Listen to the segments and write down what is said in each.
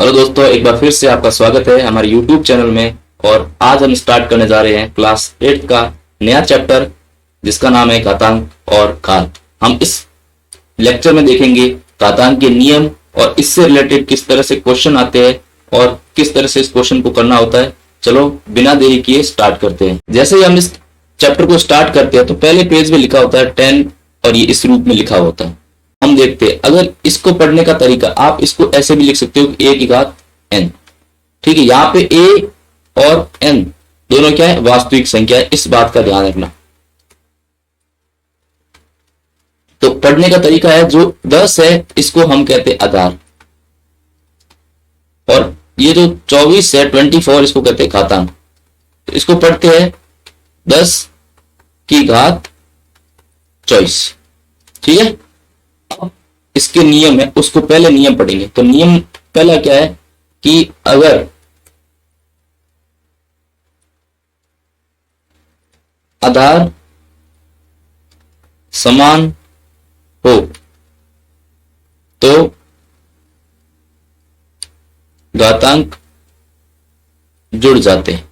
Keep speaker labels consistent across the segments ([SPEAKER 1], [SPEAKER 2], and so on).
[SPEAKER 1] Hello दोस्तों, एक बार फिर से आपका स्वागत है हमारे YouTube चैनल में। और आज हम स्टार्ट करने जा रहे हैं क्लास 8 का नया चैप्टर जिसका नाम है घातांक और घात। हम इस लेक्चर में देखेंगे घातांक के नियम और इससे रिलेटेड किस तरह से क्वेश्चन आते हैं और किस तरह से इस क्वेश्चन को करना होता है। चलो बिना देरी किए स्टार्ट करते हैं। जैसे ही हम इस चैप्टर को स्टार्ट करते हैं तो पहले पेज में लिखा होता है 10 और ये इस रूप में लिखा होता है। हम देखते हैं, अगर इसको पढ़ने का तरीका आप इसको ऐसे भी लिख सकते हो कि a की घात n। ठीक है, यहाँ पे a और n दोनों क्या है, वास्तविक संख्या है, इस बात का ध्यान रखना। तो पढ़ने का तरीका है, जो 10 है इसको हम कहते हैं आधार, और ये जो 24 है 24 इसको कहते हैं घातांक। तो इसको पढ़ते हैं 10 की घात 24। ठीक है, अब इसके नियम है, उसको पहले नियम पढ़ेंगे। तो नियम पहला क्या है कि अगर आधार समान हो तो घातांक जुड़ जाते हैं।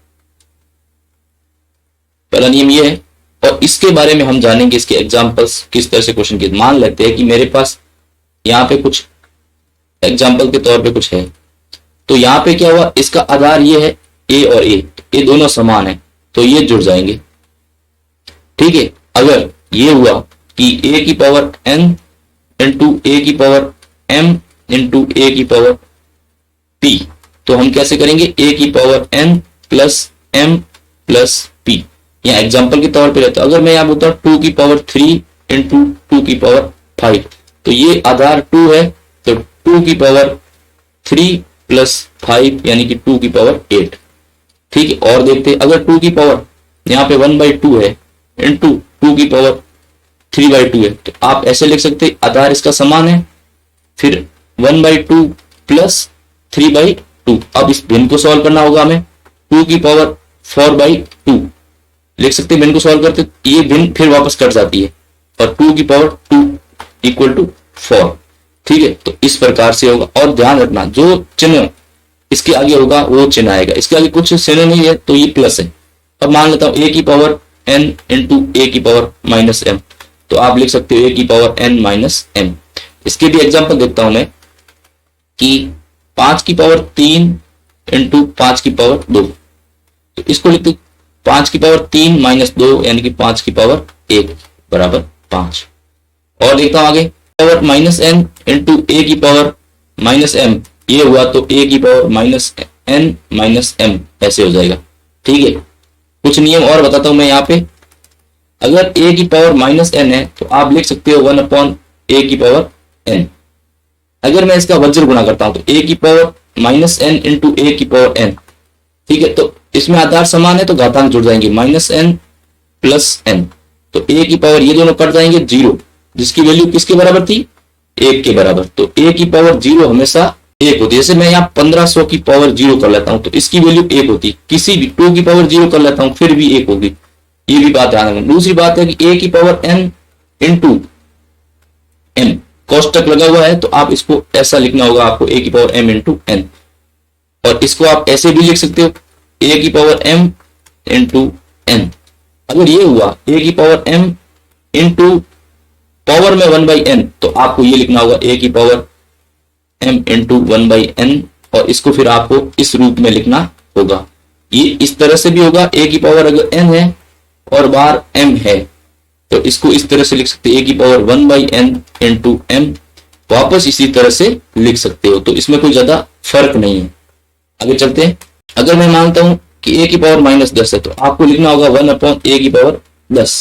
[SPEAKER 1] पहला नियम ये है, और इसके बारे में हम जानेंगे, इसके एग्जांपल्स किस तरह से क्वेश्चन के। मान लेते हैं कि मेरे पास यहाँ पे कुछ एग्जांपल के तौर पे कुछ है, तो यहाँ पे क्या हुआ, इसका आधार ये है a और a, ये दोनों समान है तो ये जुड़ जाएंगे। ठीक है, अगर ये हुआ कि a की पावर n इंटू a की पावर m इंटू a की पावर p, तो हम कैसे करेंगे, a की power n plus m plus p। यहाँ एग्जाम्पल के तौर पे रहता है। अगर मैं यहाँ बोलता हूँ 2 की पावर 3 इंटू 2 की पावर 5, तो ये आधार 2 है, तो 2 की पावर 3 प्लस 5 यानी कि 2 की पावर 8। ठीक है, और देखते हैं, अगर 2 की पावर यहाँ पे 1/2 है इंटू 2 की पावर 3/2 है, तो आप ऐसे लिख सकते हैं, आधार इसका समान है, फिर 1/2 प्लस 3/2। अब इस भिन्न को सॉल्व करना होगा हमें, 2 की पावर 4/2 लिख सकते हैं। भिन्न को सॉल्व करते ये भिन्न फिर वापस कट जाती है, और 2 की पावर 2 इक्वल टू 4। ठीक है, तो इस प्रकार से होगा। और ध्यान रखना, जो चिन्ह इसके आगे होगा वो चिन्ह आएगा, इसके आगे कुछ चिन्ह नहीं है तो ये प्लस है। अब मान लेता हूं a की पावर n इंटू a की पावर माइनस m, तो आप लिख सकते हो a की पावर n माइनस m। इसके भी एग्जाम्पल देखता हूं मैं कि 5 की पावर 3 इंटू 5 की पावर 2, तो इसको लिखते 5 की पावर 3 माइनस 2 यानी कि 5 की पावर 1 बराबर 5। और देखता हूं आगे, power minus n into a की पावर माइनस m, ये हुआ तो a की power minus n minus m ऐसे हो जाएगा। ठीक है, कुछ नियम और बताता हूं मैं यहाँ पे। अगर a की पावर माइनस n है तो आप लिख सकते हो 1/a की पावर n। अगर मैं इसका वज्र गुणा करता हूं तो a की power minus n into a की पावर n। ठीक है, तो इसमें आधार समान है तो घातांक जुड़ जाएंगे, माइनस n प्लस n, तो a की पावर ये दोनों कट जाएंगे 0, जिसकी वैल्यू किसके बराबर थी, 1 के बराबर। तो a की पावर 0 हमेशा 1 होती है। जैसे मैं यहाँ 1500 की पावर 0 कर लेता हूं तो इसकी वैल्यू 1 होती, किसी भी 2 की पावर 0 कर लेता हूं फिर भी 1 होगी, ये भी बात ध्यान रखना। दूसरी बात है कि a की पावर n इंटू m कोष्टक लगा हुआ है, तो आप इसको ऐसा लिखना होगा आपको, a की पावर m इंटू n, और इसको आप ऐसे भी लिख सकते हो a की पावर m इंटू n। अगर ये हुआ a की पावर m इंटू पावर में 1/n, तो आपको ये लिखना होगा a की पावर m इंटू 1/n, और इसको फिर आपको इस रूप में लिखना होगा। ये इस तरह से भी होगा, a की पावर अगर n है और बाहर m है तो इसको इस तरह से लिख सकते हैं, a की पावर 1/n इंटू m, वापस इसी तरह से लिख सकते हो। तो इसमें कोई ज्यादा फर्क नहीं है। आगे चलते हैं। अगर मैं मानता हूं कि a की पावर माइनस 10 है तो आपको लिखना होगा 1/a की पावर 10।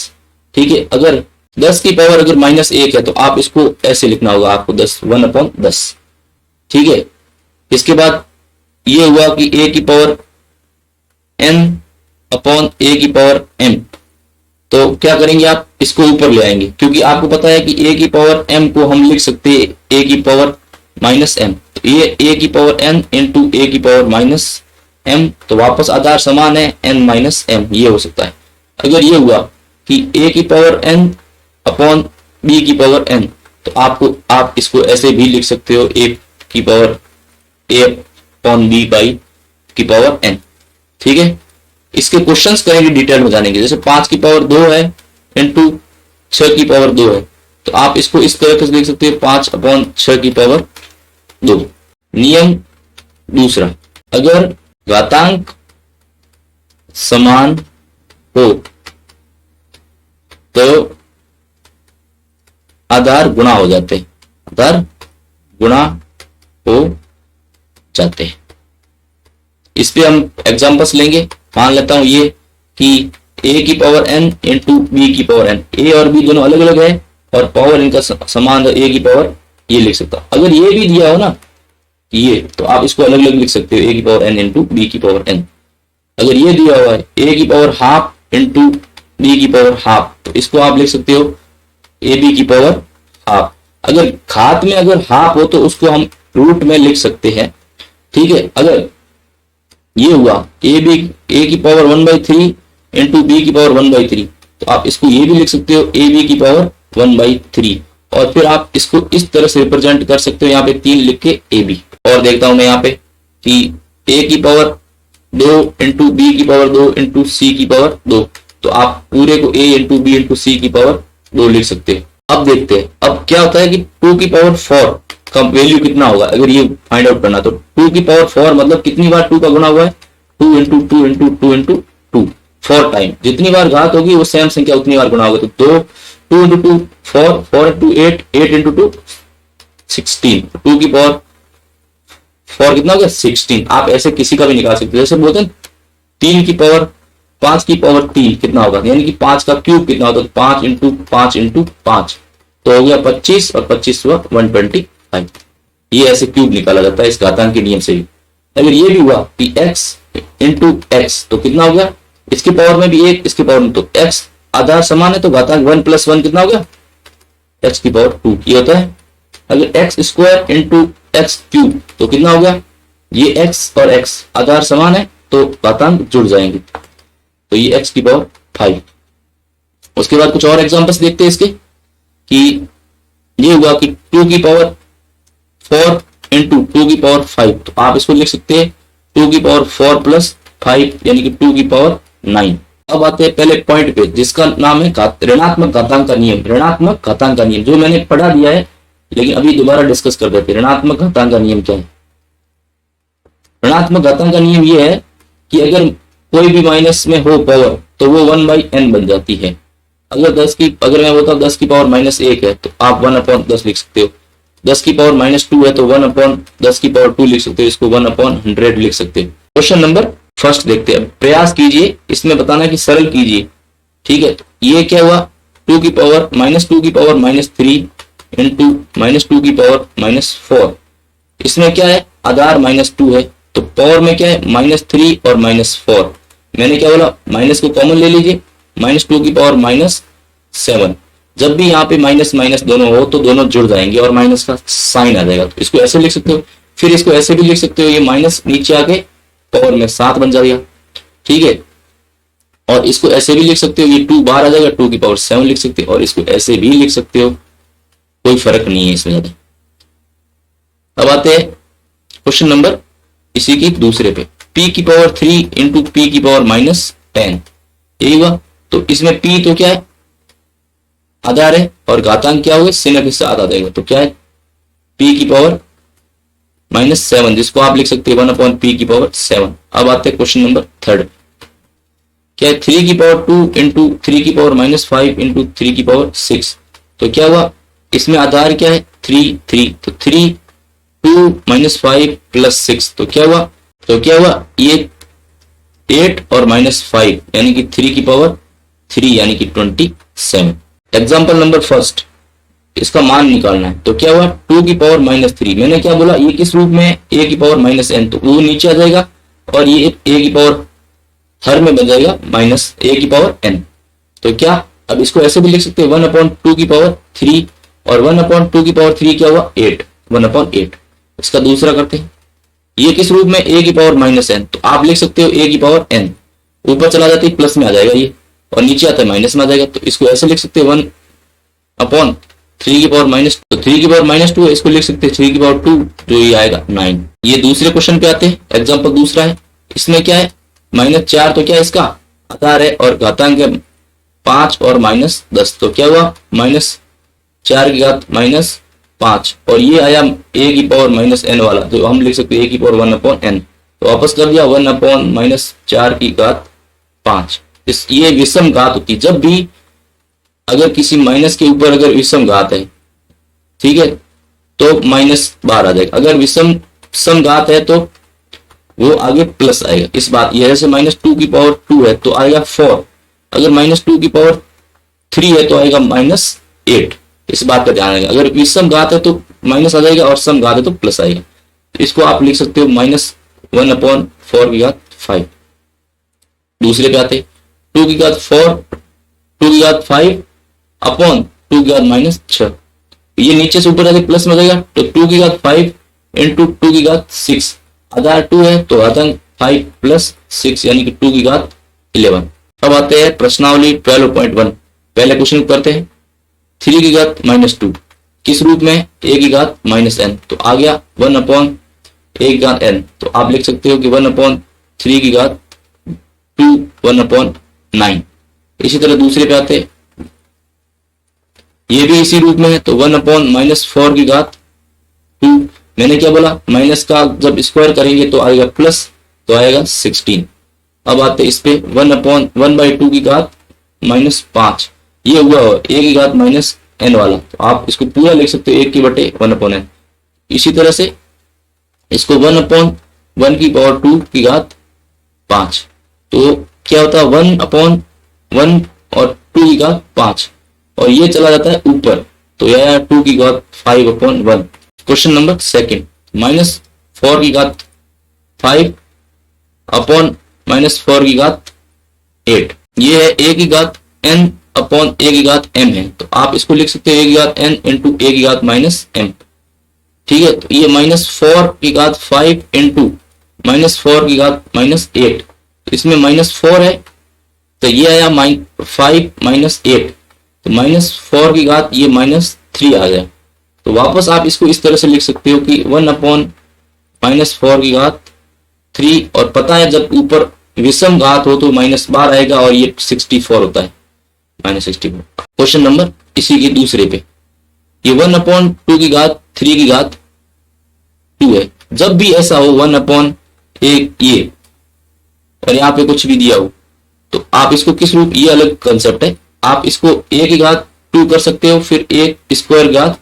[SPEAKER 1] ठीक है, अगर 10 की पावर अगर माइनस 1 है तो आप इसको ऐसे लिखना होगा आपको 1/10। ठीक है, इसके बाद ये हुआ कि a की पावर n अपॉन a की पावर m, तो क्या करेंगे आप इसको ऊपर ले आएंगे, क्योंकि आपको पता है कि a की पावर m को हम लिख सकते हैं a की पावर माइनस m, तो ये a की पावर n इंटू a की पावर माइनस m, तो वापस आधार समान है n माइनस m, ये हो सकता है। अगर ये हुआ कि a की पावर n अपॉन b की पावर n, तो आप इसको ऐसे भी लिख सकते हो, a की power a upon b by की पावर एन। ठीक है, इसके क्वेश्चंस करेंगे, डिटेल में जानेंगे। जैसे 5 की पावर 2 है इंटू 6 की पावर 2 है, तो आप इसको इस तरह से देख सकते हो 5 अपॉन 6 की पावर 2। नियम दूसरा, अगर घातांक समान हो तो आधार गुणा हो जाते हैं, आधार गुणा हो जाते हैं। इस पे हम एग्जांपल्स लेंगे। मान लेता हूं ये कि a की पावर n इंटू बी की पावर n, a और b दोनों अलग अलग है और पावर इनका समान है, a की पावर ये लिख सकता हूं। अगर ये भी दिया हो ना ये, तो आप इसको अलग अलग लिख सकते हो, a की पावर n इंटू बी की पावर n। अगर ये दिया हुआ है a की पावर हाफ इंटू बी की पावर हाफ, तो इसको आप लिख सकते हो ए बी की पावर हाफ। अगर घात में अगर हाफ हो तो उसको हम रूट में लिख सकते हैं। ठीक है, अगर ये हुआ ए की पावर 1/3 इंटू बी की पावर 1/3, तो आप इसको ये भी लिख सकते हो ए बी की पावर 1/3, और फिर आप इसको इस तरह से रिप्रेजेंट कर सकते हो, यहाँ पे 3 लिख के ए बी। और देखता हूं मैं यहाँ पे कि ए की पावर 2 इंटू बी की पावर 2 इंटू सी की पावर 2, तो आप पूरे को ए इंटू बी इंटू सी की पावर 2 लिख सकते हो। अब देखते हैं अब क्या होता है कि 2 की पावर 4 का वैल्यू कितना होगा, अगर ये फाइंड आउट करना। तो 2 की पावर 4 मतलब कितनी बार 2 का गुणा हुआ है, 2 इंटू 2 इंटू 2 इंटू 2, 4 टाइम। जितनी बार घात होगी वो सेम संख्या उतनी बार गुणा होगा। तो 2 इंटू 2 4, 4 इंटू 8, 8 इंटू 2 16, 2 की पावर 4 कितना हो गया 16। आप ऐसे किसी का भी निकाल सकते हो। जैसे बोलते हैं 3 की पावर 5 की पावर 3 कितना होगा, यानी कि 5 का क्यूब कितना होता है, 5 इंटू 5 इंटू 5, तो हो गया 25 और 25 हुआ 125। ये ऐसे क्यूब निकाला जाता है इस घातांक के नियम से भी। अगर ये भी हुआ कि x इंटू एक्स, तो कितना हो गया, इसकी पावर में भी 1 इसकी पावर में, तो x आधार समान है तो घातांक 1 + 1 कितना हो गया x की पावर 2 ये होता है। अगर x square into x cube, तो कितना हो गया, ये x और x आधार समान है तो घातांक जुड़ जाएंगे, तो ये x की पावर 5। उसके बाद कुछ और एग्जांपल्स देखते हैं इसके, कि ये हुआ कि 2 की पावर 4 इंटू 2 की पावर 5, तो आप इसको लिख सकते हैं 2 की पावर 4 + 5 यानी कि 2 की पावर 9। अब आते हैं पहले पॉइंट पे जिसका नाम है ऋणात्मक घातांक का नियम। ऋणात्मक घातांक का नियम जो मैंने पढ़ा दिया है, लेकिन अभी दोबारा डिस्कस कर देते हैं। ऋणात्मक घातांक का नियम क्या है। ऋणात्मक घातांक का नियम यह है कि अगर कोई भी माइनस में हो पावर तो वो 1/n बन जाती है। अगर मैं बोलता हूँ 10 की पावर -1 है तो आप 1/10 लिख सकते हो। 10 की पावर -2 है तो 1/10 की पावर 2 लिख सकते हो, इसको 1/100 लिख सकते हो। क्वेश्चन नंबर फर्स्ट देखते हैं। प्रयास कीजिए इसमें बताना कि सरल कीजिए। ठीक है, तो ये क्या हुआ, 2 की पावर -3 इंटू -2 की पावर -4। इसमें क्या है, आधार -2 है तो पावर में क्या है -3 और -4। मैंने क्या बोला, माइनस को कॉमन ले लीजिए, -2 की पावर -7। जब भी यहाँ पे माइनस माइनस दोनों हो तो दोनों जुड़ जाएंगे और माइनस का साइन आ जाएगा, तो इसको ऐसे लिख सकते हो। फिर इसको ऐसे भी लिख सकते हो, ये माइनस नीचे आके पावर में 7 बन जाएगा। ठीक है, और इसको ऐसे भी लिख सकते हो, ये 2 बाहर आ जाएगा, 2 की पावर 7 लिख सकते हो, और इसको ऐसे भी लिख सकते हो, कोई फर्क नहीं है इसमें ज्यादा। अब आते हैं क्वेश्चन नंबर इसी की दूसरे पे, p की पावर 3 इंटू p की पावर -10 यही हुआ। तो इसमें p तो क्या है, आधार है, और घातांक क्या हुआ, से हिस्सा आधा देगा, तो क्या है p की पावर -7, जिसको आप लिख सकते हैं 1/p की पावर 7। अब आते हैं क्वेश्चन नंबर थर्ड, क्या है 3 की पावर 2 इंटू 3 की पावर -5 इंटू 3 की पावर 6। तो क्या हुआ, इसमें आधार क्या है 3, तो 3 2 -5 + 6, तो क्या हुआ ये 8 और -5 यानी कि 3 की पावर 3 यानी कि 27। एग्जाम्पल नंबर फर्स्ट, इसका मान निकालना है। तो क्या हुआ 2 की पावर -3, मैंने क्या बोला, ये किस रूप में है, a की पावर -n, तो वो नीचे आ जाएगा और ये a की पावर हर में बन जाएगा -a की पावर n। तो क्या, अब इसको ऐसे भी लिख सकते हैं 1/2 की पावर 3, और 1/2 की पावर 3 क्या हुआ 8, 1/8। इसका दूसरा करते हैं, ये किस रूप में, a की पावर -n, तो आप लिख सकते हो a की पावर n, ऊपर चला जाती है प्लस में आ जाएगा ये, और नीचे आता है माइनस में आ जाएगा, तो इसको ऐसे लिख सकते हैं 1/3 की पावर -2। तो 3 की पावर -2 है, इसको लिख सकते हैं 3 की पावर 2, जो ये आएगा 9। ये दूसरे क्वेश्चन पे आते हैं। एग्जाम्पल दूसरा है, इसमें क्या है -4, तो क्या है इसका आधार है और घातांक है 5 और -10, तो क्या हुआ -4 की घात -5, और ये आया a की पावर -n वाला, तो हम लिख सकते हैं a की पावर 1/n। तो वापस कर दिया 1/-4 की घात 5। ये विषम घात होती है, जब भी अगर किसी माइनस के ऊपर अगर विषम घात है, ठीक है, तो माइनस बाहर आ जाएगा। अगर विषम सम घात है तो वो आगे प्लस आएगा। इस बात ये जैसे -2 की पावर 2 है तो आएगा 4, अगर -2 की पावर 3 है तो आएगा -8। इस बात का ध्यान रखना, अगर विषम घात है तो माइनस आ जाएगा और सम घात है तो प्लस आएगा। तो इसको आप लिख सकते हो -1/4 की घात 5। दूसरे पे आते 2 की घात 4, 2 की घात 5 अपॉन 2 की घात -6। ये नीचे से ऊपर जाके प्लस में आ जाएगा, तो 2 की घात 5 इंटू 2 की घात 6, आधार 2 है तो घातांक 5 प्लस 6 यानी कि 2 की घात 11। अब आते हैं प्रश्नावली 12.1। पहले क्वेश्चन करते हैं 3 की घात -2 किस रूप में, a की घात -n, तो आ गया 1/a की घात n। तो आप लिख सकते हो कि 1/3 की घात 2 1/9। इसी तरह दूसरे पे आते हैं, ये भी इसी रूप में है, तो 1/-4 की घात 2। मैंने क्या बोला, माइनस का जब स्क्वायर करेंगे तो आएगा प्लस, तो आएगा 16। अब आते इस पे 1/1/2 की घात -5, ये हुआ a की घात -n वाला, तो आप इसको पूरा लिख सकते हो 1/1/n। इसी तरह से इसको 1/1 की पावर 2 की घात 5, तो क्या होता है 1/1 और 2 की घात 5, और ये चला जाता है ऊपर, तो यह आया 2 की घात 5/1। क्वेश्चन नंबर सेकंड, -4 की घात 5 अपॉन -4 की घात 8, ये है a की घात n अपॉन a की घात m है, तो आप इसको लिख सकते हैं a की घात n इंटू a की घात -m। ठीक है, तो ये -4 की घात 5 इंटू -4 की घात -8, इसमें -4 है तो ये आया 5 -8, तो -4 की घात ये -3 आ गया। तो वापस आप इसको इस तरह से लिख सकते हो कि 1/-4 की घात 3, और पता है जब ऊपर विषम घात हो तो -12 आएगा, और ये 64 होता है -64। क्वेश्चन नंबर इसी के दूसरे पे, ये 1/2 की घात 3 की घात 2 है। जब भी ऐसा हो 1/1 ये और यहाँ पे कुछ भी दिया हो, तो आप इसको किस रूप, ये अलग कंसेप्ट है, आप इसको a की घात 2 कर सकते हो, फिर a स्क्वायर घात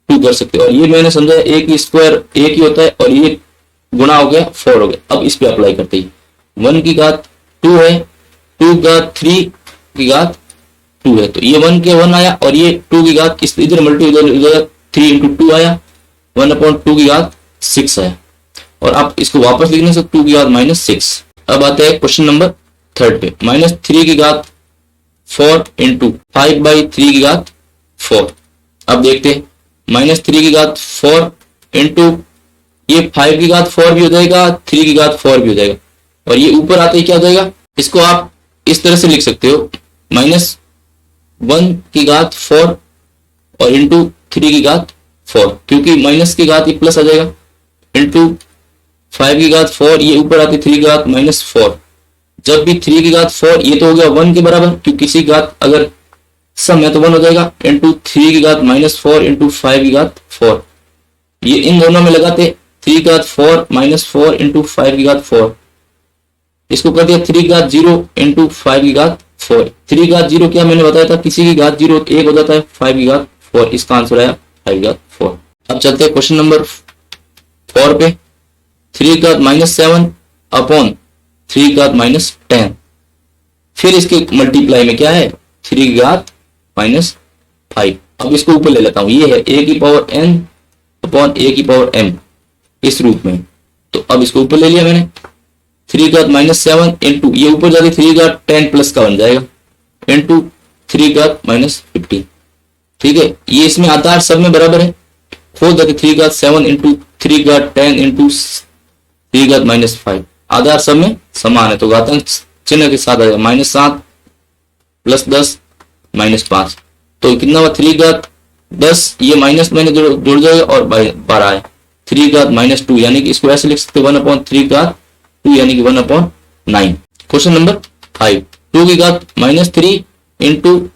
[SPEAKER 1] 2 कर सकते हो, और ये मैंने समझा a की स्क्वायर a की होता है और ये गुणा हो गया 4 हो गया। अब इस पे अप्लाई करते ही 1 की घात 2 है, 2 की घात 3 की घात 2 है, तो ये 1 के 1 आया, और ये 2 की घात इस इधर मल्टी इधर 3 इंटू 2 आया, 1/2 की घात 6 आया, और आप इसको वापस लिखने से 2 की घात -6। अब आते हैं क्वेश्चन नंबर थर्ड पे, -3 की घात 4 इंटू 5/3 की घात 4। अब देखते हैं -3 की घात 4 इंटू ये 5 की घात 4 भी हो जाएगा, 3 की घात 4 भी हो जाएगा, और ये ऊपर आते ही क्या हो जाएगा, इसको आप इस तरह से लिख सकते हो -1 की घात 4 और इंटू 3 की घात 4, क्योंकि माइनस की घात ये प्लस आ जाएगा, इंटू 5 की घात 4, ये ऊपर आती 3 की घात -4। जब भी 3 की घात 4 ये तो हो गया 1 के बराबर, क्योंकि किसी घात अगर सम है तो 1 हो जाएगा, इंटू 3 की घात -4 इंटू 5 की घात 4, ये इन दोनों में लगाते 3 की घात 4 -4 इंटू 5 की घात 4, इसको कर दिया 3 की घात 0 इंटू 5 की घात 4। 3 की घात 0 क्या मैंने बताया था, किसी की घात 0 1 हो जाता है, 5 की घात 4, इसका आंसर आया 5 की घात 4। अब चलते हैं क्वेश्चन नंबर 4 पे, 3 की घात -7 अपॉन 3 की घात -10, फिर इसके मल्टीप्लाई में क्या है 3 की घात -5। अब इसको ऊपर ले लेता हूं, ये है a की पावर n अपॉन a की पावर m इस रूप में, तो अब इसको ऊपर ले लिया मैंने, 3 की घात -7 इंटू ये ऊपर जाके 3 की घात 10 प्लस का बन जाएगा, इंटू 3 की घात -15। ठीक है, ये इसमें आधार सब में बराबर है, खोल देते 3 की घात 7 इंटू 3 की घात 10 इंटू 3 की घात -5, आधार सब में समान है, तो घातांक चिन्ह के साथ आएगा -7 + 10 -5, तो कितना हुआ 3 की घात 10 ये माइनस मैंने जुड़ जाएगा और 12 है 3 की घात -2 यानी कि इसको ऐसे लिख सकते 1/3 की घात 2 यानी कि 1/9। क्वेश्चन नंबर 5 2 की घात -3 इंटू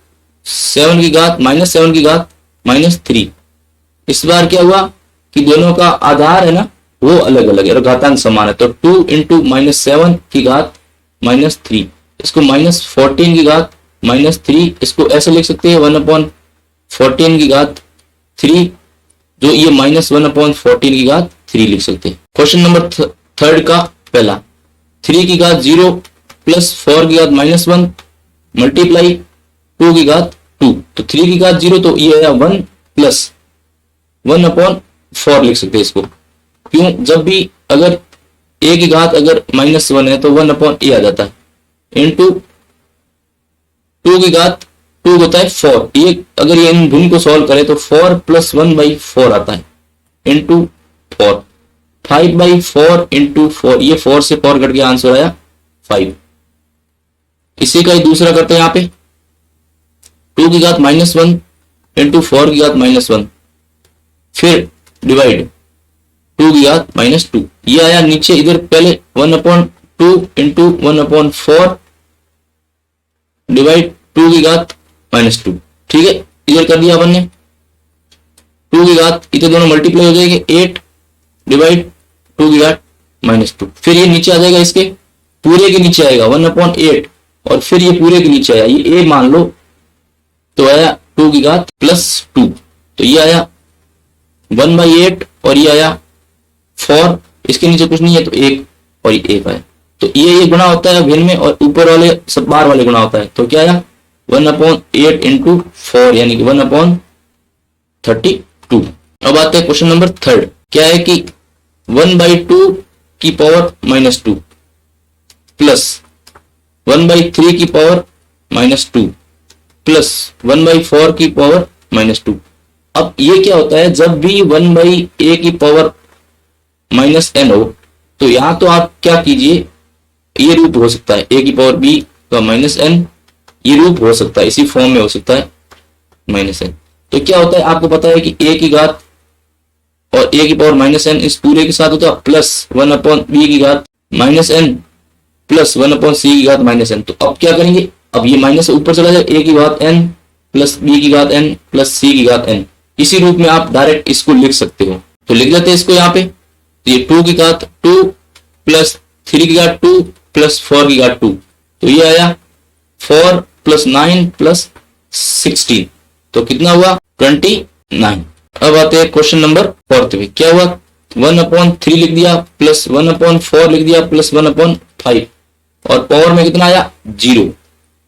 [SPEAKER 1] 7 की घात -7 की घात -3। इस बार क्या हुआ कि दोनों का आधार है ना वो अलग अलग है और घातांक समान है, तो 2 इंटू -7 की घात -3 इसको -14 की घात -3 इसको ऐसे लिख सकते हैं 1/14 की घात 3 जो ये -1/14 की घात 3 लिख सकते हैं। क्वेश्चन नंबर थर्ड का पहला 3 की घात 0 प्लस 4 की घात -1 मल्टीप्लाई 2 की घात 2, तो 3 की घात 0 तो ये आया 1 प्लस 1/4 लिख सकते हैं इसको। क्यों? जब भी अगर a की घात अगर -1 है तो 1/a आ जाता है इंटू 2 की घात 2 होता है 4, ये अगर ये इन गुण को सॉल्व करें तो 4 + 1/4 आता है इंटू 4 5/4 इंटू 4, ये 4 से 4 कट गया आंसर आया 5। इसी का ही दूसरा करते हैं यहाँ पे 2 की घात -1 इंटू 4 की घात -1 फिर डिवाइड 2 की घात -2, ये आया नीचे इधर पहले 1/2 इंटू 1/4 डिवाइड 2 की घात -2, ठीक है इधर कर दिया अपन ने 2 की घात इधर दोनों मल्टीप्लाई हो जाएंगे 8 डिवाइड 2 की घात -2, फिर ये नीचे आ जाएगा इसके पूरे के नीचे आएगा 1/8 और फिर ये पूरे के नीचे आया ये a मान लो तो आया 2 की घात +2, तो ये आया 1/8 और ये आया 4, इसके नीचे कुछ नहीं है तो 1 और ये 1 आया, तो ये गुणा होता है भिन्न में और ऊपर वाले सब बार वाले गुणा होता है, तो क्या आया 1/8 इंटू 4 यानी कि 1/32। अब आते हैं क्वेश्चन नंबर थर्ड, क्या है कि 1/2 की पावर -2 प्लस 1/3 की पावर -2 प्लस 1/4 की पावर -2। अब ये क्या होता है जब भी 1/a की पावर -n हो तो यहां तो आप क्या कीजिए ये रूप हो सकता है a की पावर b का -n, ये रूप हो सकता है इसी फॉर्म में हो सकता है -n। तो क्या होता है आपको पता है कि a की घात और a की पावर -n इस पूरे के साथ होता है प्लस 1/b की घात -n प्लस 1/c की घात -n। तो अब क्या करेंगे, अब ये माइनस ऊपर चला जाए a की घात n प्लस b की घात n प्लस c की घात n, इसी रूप में आप डायरेक्ट इसको लिख सकते हो। तो लिख लेते हैं इसको यहाँ पे, ये 2 की घात 2 प्लस 3 की घात 2 प्लस 4 की घात 2, तो ये आया 4 + 9 + 16, तो कितना हुआ 29। अब आते हैं क्वेश्चन नंबर फोर्थ में, क्या हुआ 1/3 लिख दिया प्लस 1/4 लिख दिया प्लस 1/5 और पावर में कितना आया 0।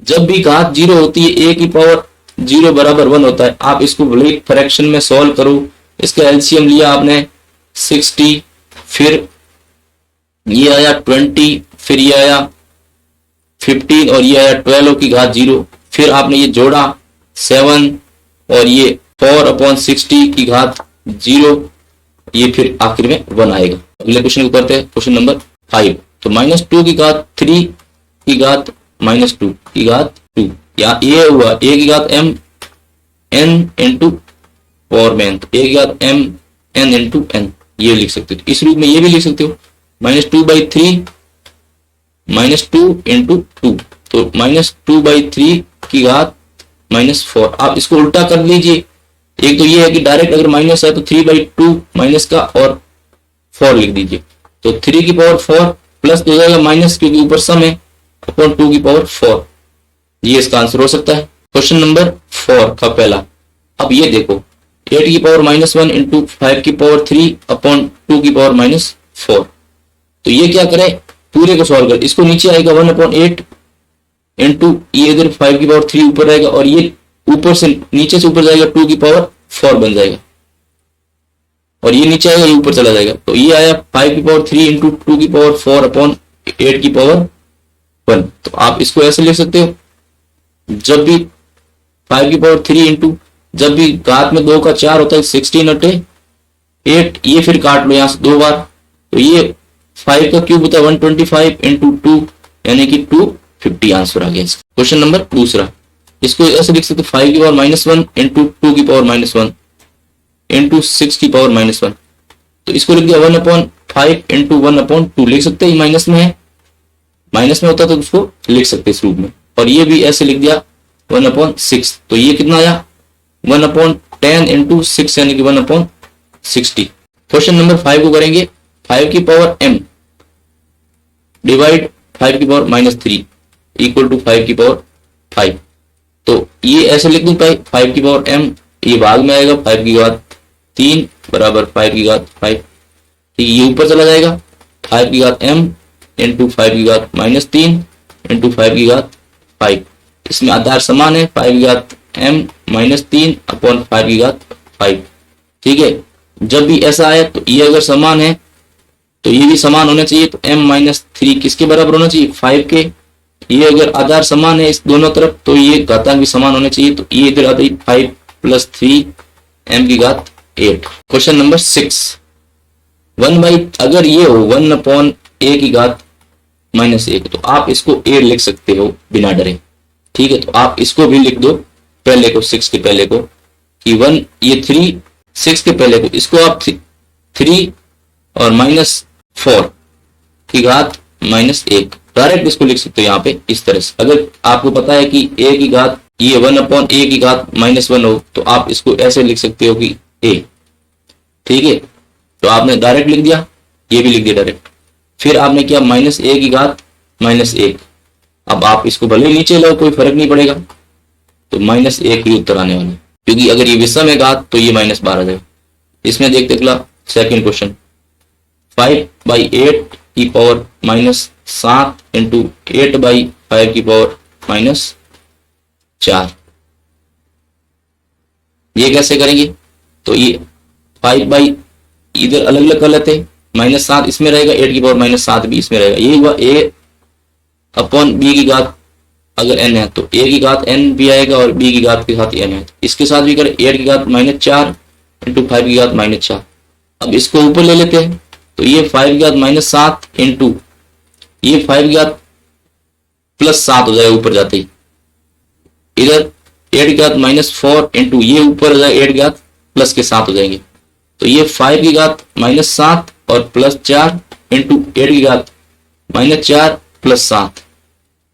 [SPEAKER 1] जब भी घात 0 होती है a की पावर 0 बराबर 1 होता है, आप इसको भले फ्रैक्शन में सॉल्व करो, इसका एलसीएम लिया आपने 60, फिर ये आया 20, फिर ये आया 15 और ये आया 12 की घात 0, फिर आपने ये जोड़ा 7 और ये 4/60 की घात 0, ये फिर आखिर में 1 आएगा। अगले क्वेश्चन को करते हैं क्वेश्चन नंबर 5, तो -2 की घात 3 की घात -2 की घात 2, या ये हुआ a की घात m n इंटू पावर में n, तो a की घात m n इंटू n, ये लिख सकते हो। इस रूप में ये भी लिख सकते हो -2/3 -2 इंटू 2, तो -2/3 की घात -4। आप इसको उल्टा कर लीजिए, एक तो ये है कि डायरेक्ट अगर माइनस है तो 3/2 माइनस का और 4 लिख दीजिए, तो 3 की पावर 4 प्लस हो जाएगा माइनस क्योंकि ऊपर सम है अपॉन 2 की पावर 4, ये इसका आंसर हो सकता है। क्वेश्चन नंबर 4 का पहला, अब ये देखो 8 की पावर -1 इंटू 5 की पावर 3 अपॉन 2 की पावर -4, तो ये क्या करें पूरे को सॉल्व कर, इसको नीचे आएगा 1/8 इंटू ये इधर 5 की पावर 3 ऊपर आएगा और ये ऊपर से नीचे से ऊपर जाएगा 2 की पावर 4 बन जाएगा और ये नीचे आएगा ये ऊपर चला जाएगा, तो ये आया 5 की पावर 3 इंटू 2 की पावर 4 अपॉन 8 की पावर 1। तो आप इसको ऐसे लिख सकते हो, जब भी 5 की पावर 3 इंटू जब भी घात में 2 का 4 होता है 16 × 8, ये फिर काट लो यहां से 2 बार, तो ये 5 का क्यूब होता है 125 इंटू 2 यानी कि 250 आंसर आ गया इसका। क्वेश्चन नंबर दूसरा, इसको ऐसे लिख सकते 5 की पावर -1 इंटू 2 की पावर -1 इंटू 6 की पावर -1। तो इसको लिख दिया 1/5 इंटू 1/2 लिख सकते हैं, माइनस में है, माइनस में होता तो उसको लिख सकते इस रूप में। और ये भी ऐसे लिख दिया 1/6। तो ये कितना आया 1/10 इंटू 6 यानी कि 1/60। क्वेश्चन नंबर 5 को करेंगे 5 की पावर m डिवाइड 5 की पावर -3 इक्वल टू 5 की पावर 5। तो ये ऐसे लिख दूं 5 की पावर m, ये भाग में आएगा 5 की घात 3 बराबर 5 की घात 5। ये ऊपर चला जाएगा 5 की घात m इंटू 5 की घात -3 इंटू 5 की घात 5। इसमें आधार समान है 5 की घात m -3 अपॉन 5 की घात 5। ठीक है, जब भी ऐसा आए तो ये अगर समान है तो ये भी समान होना चाहिए। तो m - 3 किसके बराबर होना चाहिए 5 के। ये अगर आधार समान है इस दोनों तरफ तो ये घातांक भी समान होने चाहिए। तो ये इधर आ गई 5 + 3 m की घात 8। क्वेश्चन नंबर 6 अगर ये हो 1/a की घात -1 तो आप इसको 8 लिख सकते हो बिना डरे। ठीक है, तो आप इसको भी लिख दो पहले को, 6 के पहले को कि 1 ये 3 6 के पहले को इसको आप 3 और -4 की घात -1 डायरेक्ट इसको लिख सकते हो यहाँ पे इस तरह से। अगर आपको पता है कि a की घात ये 1/a की घात -1 हो तो आप इसको ऐसे लिख सकते हो कि a। ठीक है, तो आपने डायरेक्ट लिख दिया, ये भी लिख दिया डायरेक्ट। फिर आपने किया -a की घात -1। अब आप इसको भले नीचे लो कोई फर्क नहीं पड़ेगा, तो -1 ही उत्तर आने वाला है, क्योंकि अगर ये विषम है घात तो ये -12 आ जाएगा। इसमें देखते अगला सेकंड क्वेश्चन 5/8 की पावर -7 इंटू 8/5 की पावर -4। ये कैसे करेंगे? तो ये 5 इधर अलग अलग कर लेते हैं, -7 इसमें रहेगा, 8 की पावर -7 भी इसमें रहेगा। ये हुआ a अपॉन b की घात अगर n है तो a की घात n भी आएगा और b की घात के साथ n है। इसके साथ भी करें 8 की घात -4 इंटू 5 की घात -4। अब इसको ऊपर ले लेते हैं तो ये 5 की घात -7 इंटू ये 5 की घात +7 हो जाएगा ऊपर जाते ही। इधर 8 की घात -4 इंटू ये ऊपर हो जाएगा 8 की घात प्लस के 7 हो जाएंगे। तो ये 5 की घात -7 और +4 इंटू 8 की घात -4 +7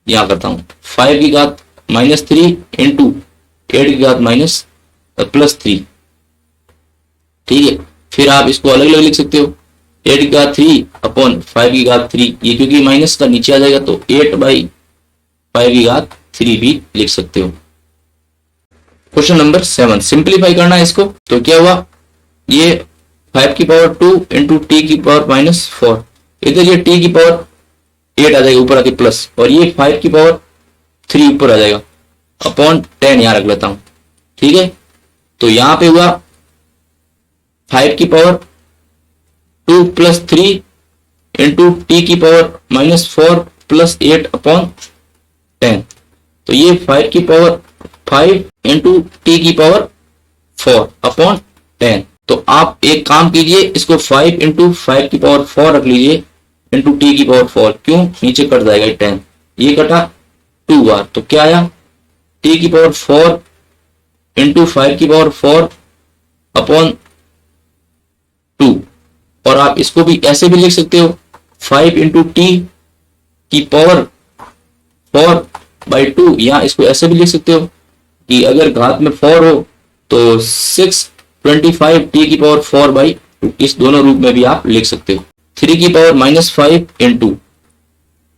[SPEAKER 1] यहाँ करता हूँ 5 की घात -3 इंटू 8 की घात +3। ठीक है, फिर आप इसको अलग अलग लिख सकते हो 8 की घात 3 अपॉन 5 की घात 3। ये क्योंकि माइनस का नीचे आ जाएगा तो 8/5 की घात 3 भी लिख सकते हो। क्वेश्चन नंबर 7 सिंप्लीफाई करना है इसको। तो क्या हुआ, ये 5 की पावर 2 इंटू टी की पावर -4, इधर ये टी की पावर 8 आ जाएगा ऊपर आके प्लस, और ये 5 की पावर 3 ऊपर आ जाएगा अपॉन 10 यहाँ रख लेता हूं। ठीक है, तो यहां पे हुआ 5 की पावर 2 + 3 इंटू टी की पावर -4 + 8 अपॉन 10। तो ये 5 की पावर 5 इंटू टी की पावर 4 अपॉन 10। तो आप एक काम कीजिए, इसको 5 इंटू 5 की पावर 4 रख लीजिए इंटू टी की पावर 4। क्यों, नीचे कट जाएगा 10, ये कटा 2 बार, तो क्या आया टी की पावर 4 इंटू 5 की पावर 4 अपॉन 2। और आप इसको भी ऐसे भी लिख सकते हो 5 इंटू टी की पावर 4/2, या इसको ऐसे भी लिख सकते हो कि अगर घात में 4 हो तो 625 टी की पावर 4/2, इस दोनों रूप में भी आप लिख सकते हो। 3 की पावर -5 इंटू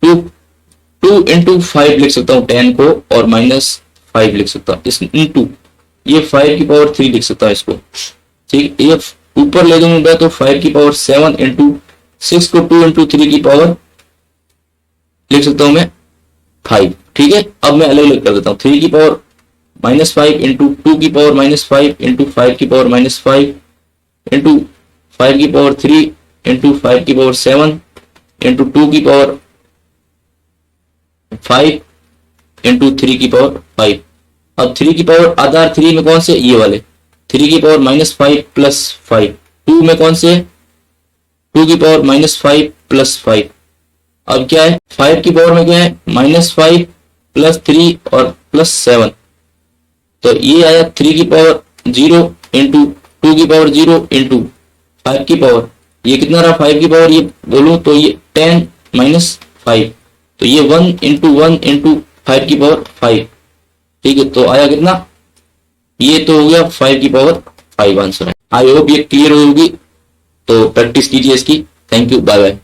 [SPEAKER 1] 2 इंटू 5 लिख सकता हूँ 10 को, और -5 लिख सकता हूँ इस इंटू ये 5 की पावर 3 लिख सकता हूँ इसको। ठीक, ये ऊपर ले दूंगा तो 5 की पावर 7 इंटू 6 को 2 इंटू 3 की पावर लिख सकता हूं मैं 5। ठीक है, अब मैं अलग अलग कर देता हूँ 3 की पावर -5 इंटू 2 की पावर -5 इंटू 5 की पावर -5 इंटू 5 की पावर 3 इंटू 5 की पावर 7 इंटू 2 की पावर 5 इंटू 3 की पावर 5। अब 3 की पावर आधार 3 में कौन से, ये वाले 3 की पावर -5 + 5। 2 में कौन से, 2 की पावर -5 + 5। अब क्या है 5 की पावर में क्या है -5 + 3 और +7, तो ये आया 3 की पावर 0 इंटू 2 की पावर 0 इंटू 5 की पावर, ये कितना रहा 5 की पावर, ये बोलूं तो ये 10 माइनस 5, तो ये 1 इंटू 1 इंटू 5 की पावर 5। ठीक है, तो आया कितना, ये तो हो गया 5 की पावर 5 आंसर है। आई होप ये क्लियर होगी, तो प्रैक्टिस कीजिए इसकी। Thank you, bye bye.